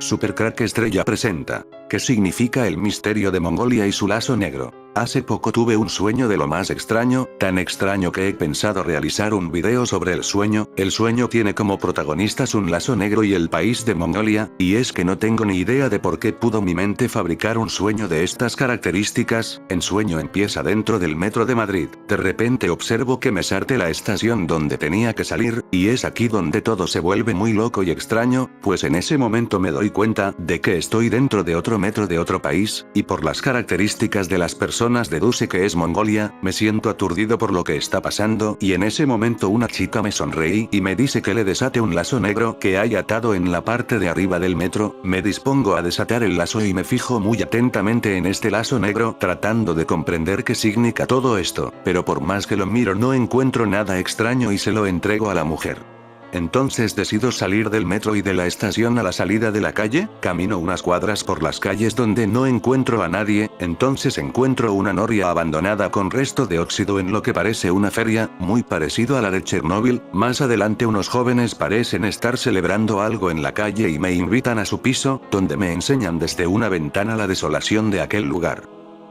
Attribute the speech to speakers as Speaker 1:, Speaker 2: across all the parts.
Speaker 1: Super Crack Estrella presenta. ¿Qué significa el misterio de Mongolia y su lazo negro? Hace poco tuve un sueño de lo más extraño, tan extraño que he pensado realizar un video sobre el sueño. El sueño tiene como protagonistas un lazo negro y el país de Mongolia, y es que no tengo ni idea de por qué pudo mi mente fabricar un sueño de estas características. El sueño empieza dentro del metro de Madrid. De repente observo que me salte la estación donde tenía que salir, y es aquí donde todo se vuelve muy loco y extraño, pues en ese momento me doy cuenta de que estoy dentro de otro metro de otro país, y por las características de las personas deduce que es Mongolia. Me siento aturdido por lo que está pasando, y en ese momento una chica me sonreí y me dice que le desate un lazo negro que hay atado en la parte de arriba del metro. Me dispongo a desatar el lazo y me fijo muy atentamente en este lazo negro, tratando de comprender qué significa todo esto, pero por más que lo miro no encuentro nada extraño y se lo entrego a la mujer. Entonces decido salir del metro y de la estación a la salida de la calle. Camino unas cuadras por las calles donde no encuentro a nadie, entonces encuentro una noria abandonada con resto de óxido en lo que parece una feria, muy parecido a la de Chernóbil. Más adelante unos jóvenes parecen estar celebrando algo en la calle y me invitan a su piso, donde me enseñan desde una ventana la desolación de aquel lugar.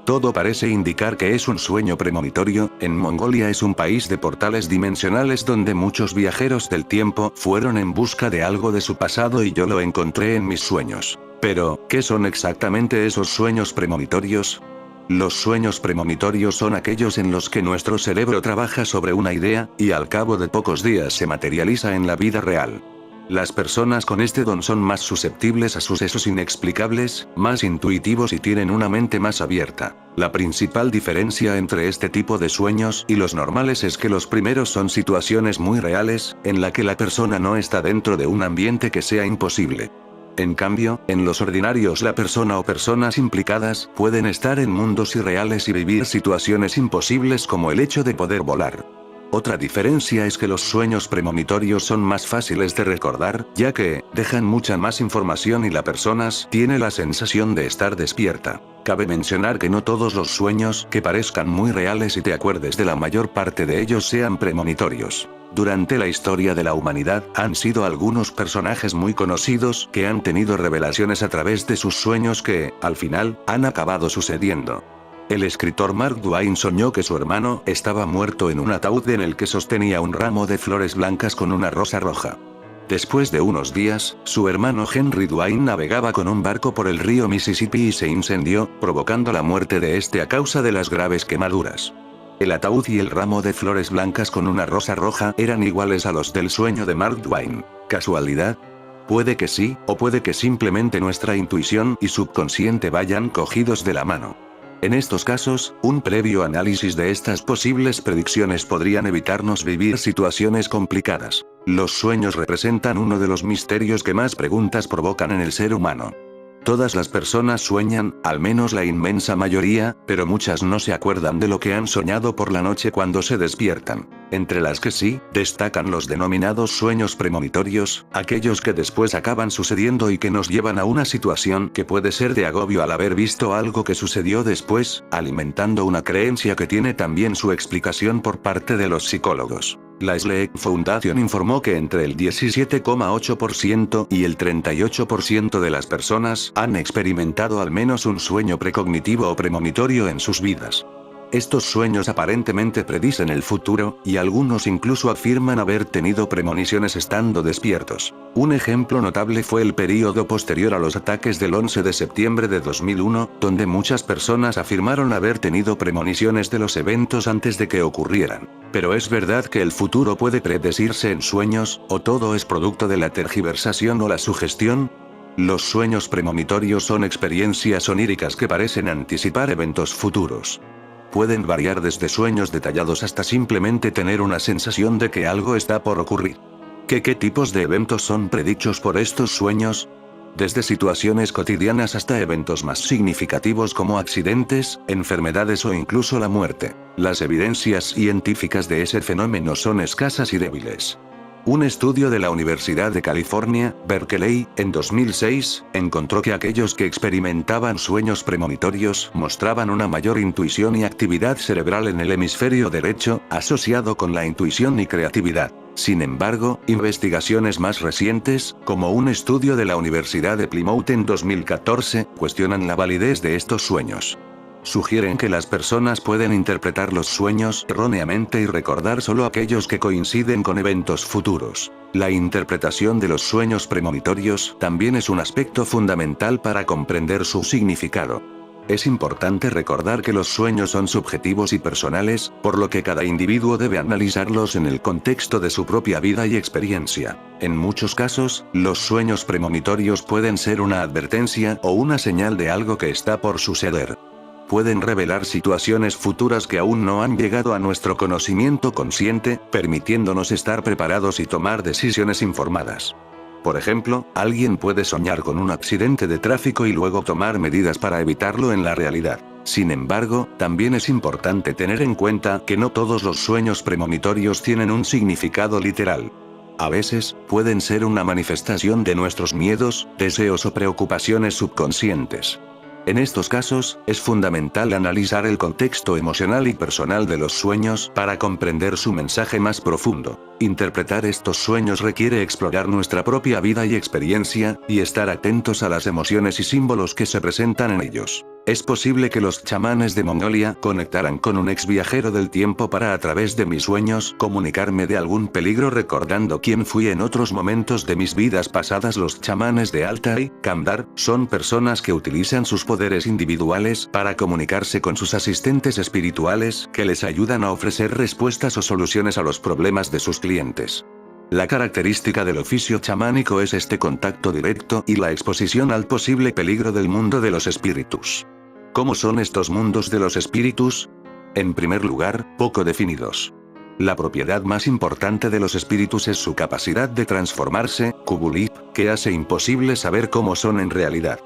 Speaker 1: Todo parece indicar que es un sueño premonitorio. En Mongolia es un país de portales dimensionales donde muchos viajeros del tiempo fueron en busca de algo de su pasado y yo lo encontré en mis sueños. Pero, ¿qué son exactamente esos sueños premonitorios? Los sueños premonitorios son aquellos en los que nuestro cerebro trabaja sobre una idea, y al cabo de pocos días se materializa en la vida real. Las personas con este don son más susceptibles a sucesos inexplicables, más intuitivos y tienen una mente más abierta. La principal diferencia entre este tipo de sueños y los normales es que los primeros son situaciones muy reales, en la que la persona no está dentro de un ambiente que sea imposible. En cambio, en los ordinarios la persona o personas implicadas pueden estar en mundos irreales y vivir situaciones imposibles como el hecho de poder volar. Otra diferencia es que los sueños premonitorios son más fáciles de recordar, ya que dejan mucha más información y la persona tiene la sensación de estar despierta. Cabe mencionar que no todos los sueños que parezcan muy reales y te acuerdes de la mayor parte de ellos sean premonitorios. Durante la historia de la humanidad, han sido algunos personajes muy conocidos que han tenido revelaciones a través de sus sueños que, al final, han acabado sucediendo. El escritor Mark Twain soñó que su hermano estaba muerto en un ataúd en el que sostenía un ramo de flores blancas con una rosa roja. Después de unos días, su hermano Henry Twain navegaba con un barco por el río Mississippi y se incendió, provocando la muerte de este a causa de las graves quemaduras. El ataúd y el ramo de flores blancas con una rosa roja eran iguales a los del sueño de Mark Twain. ¿Casualidad? Puede que sí, o puede que simplemente nuestra intuición y subconsciente vayan cogidos de la mano. En estos casos, un previo análisis de estas posibles predicciones podrían evitarnos vivir situaciones complicadas. Los sueños representan uno de los misterios que más preguntas provocan en el ser humano. Todas las personas sueñan, al menos la inmensa mayoría, pero muchas no se acuerdan de lo que han soñado por la noche cuando se despiertan. Entre las que sí, destacan los denominados sueños premonitorios, aquellos que después acaban sucediendo y que nos llevan a una situación que puede ser de agobio al haber visto algo que sucedió después, alimentando una creencia que tiene también su explicación por parte de los psicólogos. La Sleep Foundation informó que entre el 17,8% y el 38% de las personas han experimentado al menos un sueño precognitivo o premonitorio en sus vidas. Estos sueños aparentemente predicen el futuro, y algunos incluso afirman haber tenido premoniciones estando despiertos. Un ejemplo notable fue el período posterior a los ataques del 11 de septiembre de 2001, donde muchas personas afirmaron haber tenido premoniciones de los eventos antes de que ocurrieran. Pero ¿es verdad que el futuro puede predecirse en sueños, o todo es producto de la tergiversación o la sugestión? Los sueños premonitorios son experiencias oníricas que parecen anticipar eventos futuros. Pueden variar desde sueños detallados hasta simplemente tener una sensación de que algo está por ocurrir. ¿Qué tipos de eventos son predichos por estos sueños? Desde situaciones cotidianas hasta eventos más significativos como accidentes, enfermedades o incluso la muerte. Las evidencias científicas de ese fenómeno son escasas y débiles. Un estudio de la Universidad de California, Berkeley, en 2006, encontró que aquellos que experimentaban sueños premonitorios mostraban una mayor intuición y actividad cerebral en el hemisferio derecho, asociado con la intuición y creatividad. Sin embargo, investigaciones más recientes, como un estudio de la Universidad de Plymouth en 2014, cuestionan la validez de estos sueños. Sugieren que las personas pueden interpretar los sueños erróneamente y recordar solo aquellos que coinciden con eventos futuros. La interpretación de los sueños premonitorios también es un aspecto fundamental para comprender su significado. Es importante recordar que los sueños son subjetivos y personales, por lo que cada individuo debe analizarlos en el contexto de su propia vida y experiencia. En muchos casos, los sueños premonitorios pueden ser una advertencia o una señal de algo que está por suceder. Pueden revelar situaciones futuras que aún no han llegado a nuestro conocimiento consciente, permitiéndonos estar preparados y tomar decisiones informadas. Por ejemplo, alguien puede soñar con un accidente de tráfico y luego tomar medidas para evitarlo en la realidad. Sin embargo, también es importante tener en cuenta que no todos los sueños premonitorios tienen un significado literal. A veces, pueden ser una manifestación de nuestros miedos, deseos o preocupaciones subconscientes. En estos casos, es fundamental analizar el contexto emocional y personal de los sueños para comprender su mensaje más profundo. Interpretar estos sueños requiere explorar nuestra propia vida y experiencia, y estar atentos a las emociones y símbolos que se presentan en ellos. Es posible que los chamanes de Mongolia conectaran con un ex viajero del tiempo para, a través de mis sueños, comunicarme de algún peligro recordando quién fui en otros momentos de mis vidas pasadas. Los chamanes de Altai, Kamdar, son personas que utilizan sus poderes individuales para comunicarse con sus asistentes espirituales, que les ayudan a ofrecer respuestas o soluciones a los problemas de sus clientes. La característica del oficio chamánico es este contacto directo y la exposición al posible peligro del mundo de los espíritus. ¿Cómo son estos mundos de los espíritus? En primer lugar, poco definidos. La propiedad más importante de los espíritus es su capacidad de transformarse, Kubulip, que hace imposible saber cómo son en realidad.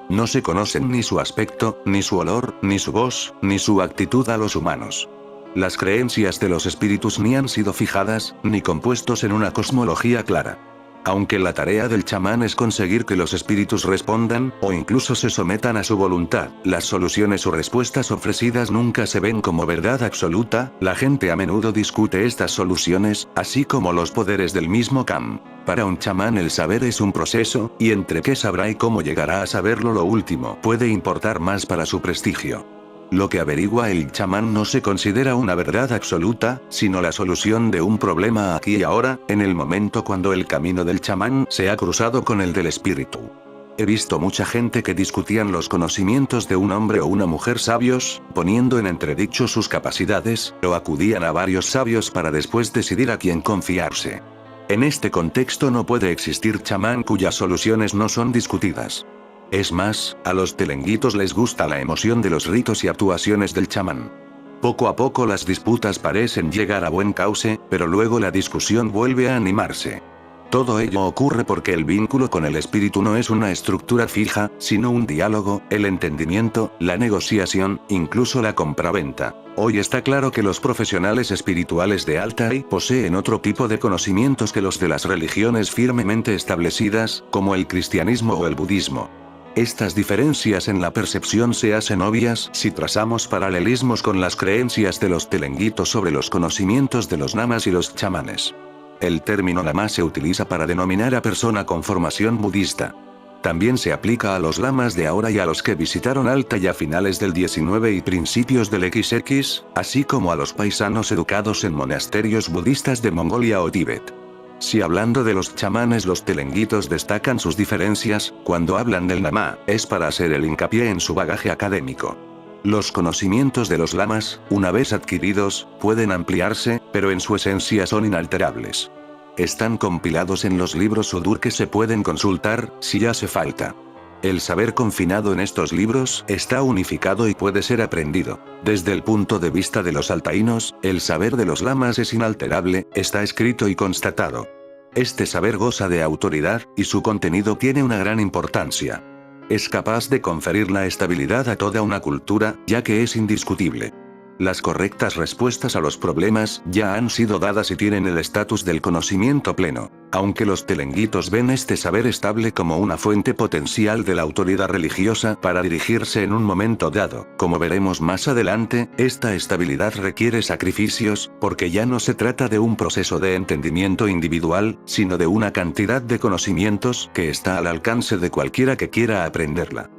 Speaker 1: No se conocen ni su aspecto, ni su olor, ni su voz, ni su actitud a los humanos. Las creencias de los espíritus ni han sido fijadas, ni compuestos en una cosmología clara. Aunque la tarea del chamán es conseguir que los espíritus respondan, o incluso se sometan a su voluntad, las soluciones o respuestas ofrecidas nunca se ven como verdad absoluta. La gente a menudo discute estas soluciones, así como los poderes del mismo Kam. Para un chamán el saber es un proceso, y entre qué sabrá y cómo llegará a saberlo lo último puede importar más para su prestigio. Lo que averigua el chamán no se considera una verdad absoluta, sino la solución de un problema aquí y ahora, en el momento cuando el camino del chamán se ha cruzado con el del espíritu. He visto mucha gente que discutían los conocimientos de un hombre o una mujer sabios, poniendo en entredicho sus capacidades, o acudían a varios sabios para después decidir a quién confiarse. En este contexto no puede existir chamán cuyas soluciones no son discutidas. Es más, a los telenguitos les gusta la emoción de los ritos y actuaciones del chamán. Poco a poco las disputas parecen llegar a buen cauce, pero luego la discusión vuelve a animarse. Todo ello ocurre porque el vínculo con el espíritu no es una estructura fija, sino un diálogo, el entendimiento, la negociación, incluso la compraventa. Hoy está claro que los profesionales espirituales de Altai poseen otro tipo de conocimientos que los de las religiones firmemente establecidas, como el cristianismo o el budismo. Estas diferencias en la percepción se hacen obvias si trazamos paralelismos con las creencias de los telenguitos sobre los conocimientos de los lamas y los chamanes. El término lama se utiliza para denominar a persona con formación budista. También se aplica a los lamas de ahora y a los que visitaron Altai a finales del 19 y principios del XX, así como a los paisanos educados en monasterios budistas de Mongolia o Tíbet. Si hablando de los chamanes los telenguitos destacan sus diferencias, cuando hablan del lama, es para hacer el hincapié en su bagaje académico. Los conocimientos de los lamas, una vez adquiridos, pueden ampliarse, pero en su esencia son inalterables. Están compilados en los libros Sudur que se pueden consultar, si hace falta. El saber confinado en estos libros está unificado y puede ser aprendido. Desde el punto de vista de los altaínos, el saber de los lamas es inalterable, está escrito y constatado. Este saber goza de autoridad, y su contenido tiene una gran importancia. Es capaz de conferir la estabilidad a toda una cultura, ya que es indiscutible. Las correctas respuestas a los problemas ya han sido dadas y tienen el estatus del conocimiento pleno. Aunque los telenguitos ven este saber estable como una fuente potencial de la autoridad religiosa para dirigirse en un momento dado, como veremos más adelante, esta estabilidad requiere sacrificios, porque ya no se trata de un proceso de entendimiento individual, sino de una cantidad de conocimientos que está al alcance de cualquiera que quiera aprenderla.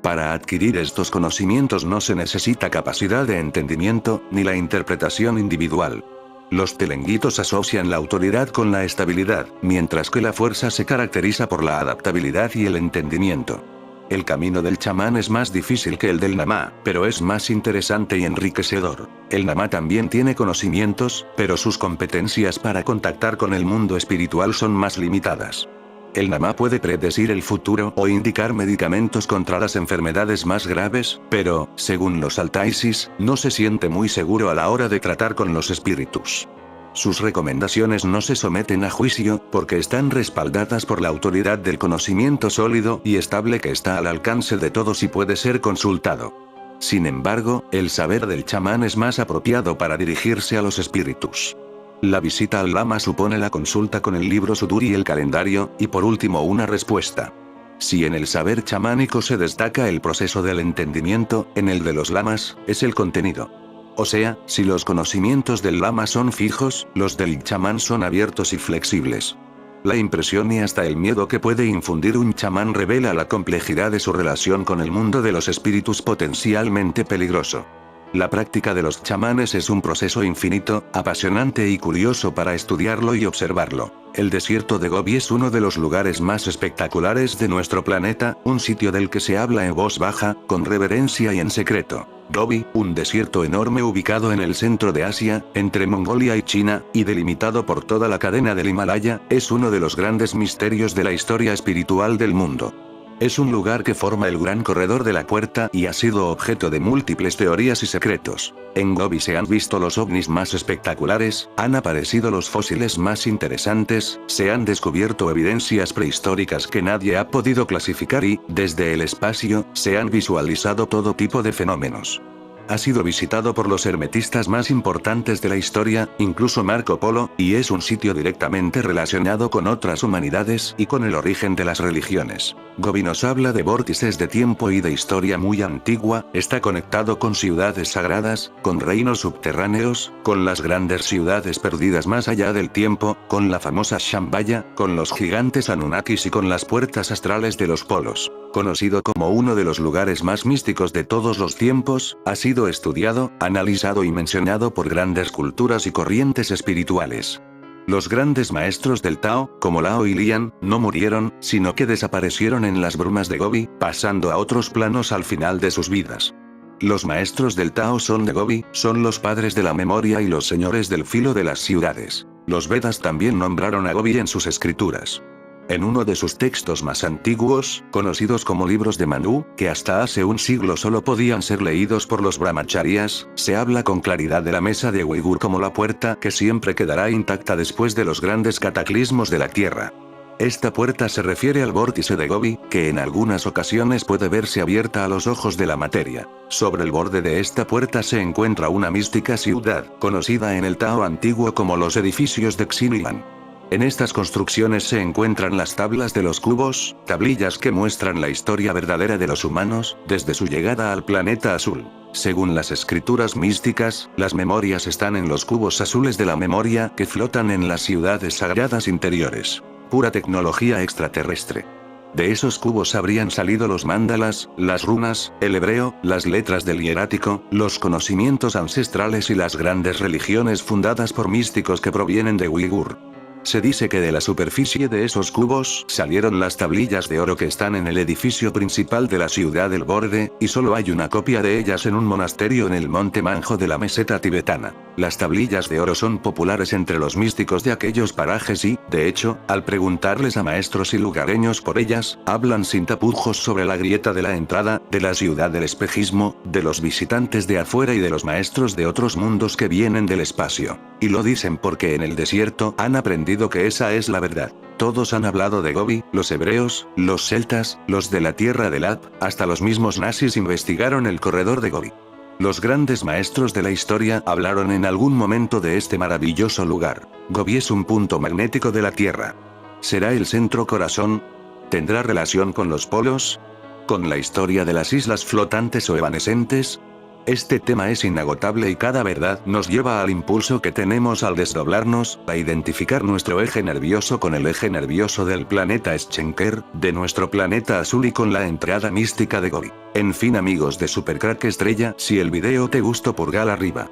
Speaker 1: Para adquirir estos conocimientos no se necesita capacidad de entendimiento, ni la interpretación individual. Los telenguitos asocian la autoridad con la estabilidad, mientras que la fuerza se caracteriza por la adaptabilidad y el entendimiento. El camino del chamán es más difícil que el del namá, pero es más interesante y enriquecedor. El namá también tiene conocimientos, pero sus competencias para contactar con el mundo espiritual son más limitadas. El namá puede predecir el futuro o indicar medicamentos contra las enfermedades más graves, pero, según los altaisis, no se siente muy seguro a la hora de tratar con los espíritus. Sus recomendaciones no se someten a juicio, porque están respaldadas por la autoridad del conocimiento sólido y estable que está al alcance de todos y puede ser consultado. Sin embargo, el saber del chamán es más apropiado para dirigirse a los espíritus. La visita al lama supone la consulta con el libro Sudur y el calendario, y por último una respuesta. Si en el saber chamánico se destaca el proceso del entendimiento, en el de los lamas, es el contenido. O sea, si los conocimientos del lama son fijos, los del chamán son abiertos y flexibles. La impresión y hasta el miedo que puede infundir un chamán revela la complejidad de su relación con el mundo de los espíritus potencialmente peligroso. La práctica de los chamanes es un proceso infinito, apasionante y curioso para estudiarlo y observarlo. El desierto de Gobi es uno de los lugares más espectaculares de nuestro planeta, un sitio del que se habla en voz baja, con reverencia y en secreto. Gobi, un desierto enorme ubicado en el centro de Asia, entre Mongolia y China, y delimitado por toda la cadena del Himalaya, es uno de los grandes misterios de la historia espiritual del mundo. Es un lugar que forma el gran corredor de la puerta y ha sido objeto de múltiples teorías y secretos. En Gobi se han visto los ovnis más espectaculares, han aparecido los fósiles más interesantes, se han descubierto evidencias prehistóricas que nadie ha podido clasificar y, desde el espacio, se han visualizado todo tipo de fenómenos. Ha sido visitado por los hermetistas más importantes de la historia, incluso Marco Polo, y es un sitio directamente relacionado con otras humanidades y con el origen de las religiones. Gobi nos habla de vórtices de tiempo y de historia muy antigua, está conectado con ciudades sagradas, con reinos subterráneos, con las grandes ciudades perdidas más allá del tiempo, con la famosa Shambhala, con los gigantes Anunnakis y con las puertas astrales de los polos. Conocido como uno de los lugares más místicos de todos los tiempos, ha sido estudiado, analizado y mencionado por grandes culturas y corrientes espirituales. Los grandes maestros del Tao, como Lao y Lian, no murieron, sino que desaparecieron en las brumas de Gobi, pasando a otros planos al final de sus vidas. Los maestros del Tao son de Gobi, son los padres de la memoria y los señores del filo de las ciudades. Los Vedas también nombraron a Gobi en sus escrituras. En uno de sus textos más antiguos, conocidos como libros de Manu, que hasta hace un siglo solo podían ser leídos por los brahmacharyas, se habla con claridad de la mesa de Uigur como la puerta que siempre quedará intacta después de los grandes cataclismos de la Tierra. Esta puerta se refiere al vórtice de Gobi, que en algunas ocasiones puede verse abierta a los ojos de la materia. Sobre el borde de esta puerta se encuentra una mística ciudad, conocida en el Tao antiguo como los edificios de Xinjiang. En estas construcciones se encuentran las tablas de los cubos, tablillas que muestran la historia verdadera de los humanos, desde su llegada al planeta azul. Según las escrituras místicas, las memorias están en los cubos azules de la memoria que flotan en las ciudades sagradas interiores. Pura tecnología extraterrestre. De esos cubos habrían salido los mandalas, las runas, el hebreo, las letras del hierático, los conocimientos ancestrales y las grandes religiones fundadas por místicos que provienen de Uigur. Se dice que de la superficie de esos cubos salieron las tablillas de oro que están en el edificio principal de la ciudad del borde, y solo hay una copia de ellas en un monasterio en el monte Manjo de la meseta tibetana. Las tablillas de oro son populares entre los místicos de aquellos parajes y, de hecho, al preguntarles a maestros y lugareños por ellas, hablan sin tapujos sobre la grieta de la entrada, de la ciudad del espejismo, de los visitantes de afuera y de los maestros de otros mundos que vienen del espacio. Y lo dicen porque en el desierto han aprendido que esa es la verdad. Todos han hablado de Gobi, los hebreos, los celtas, los de la tierra de Lap, hasta los mismos nazis investigaron el corredor de Gobi. Los grandes maestros de la historia hablaron en algún momento de este maravilloso lugar. Gobi es un punto magnético de la Tierra. ¿Será el centro corazón? ¿Tendrá relación con los polos? ¿Con la historia de las islas flotantes o evanescentes? Este tema es inagotable y cada verdad nos lleva al impulso que tenemos al desdoblarnos, a identificar nuestro eje nervioso con el eje nervioso del planeta Schenker, de nuestro planeta azul y con la entrada mística de Gobi. En fin amigos de Supercrack Estrella, si el video te gustó pulgar arriba.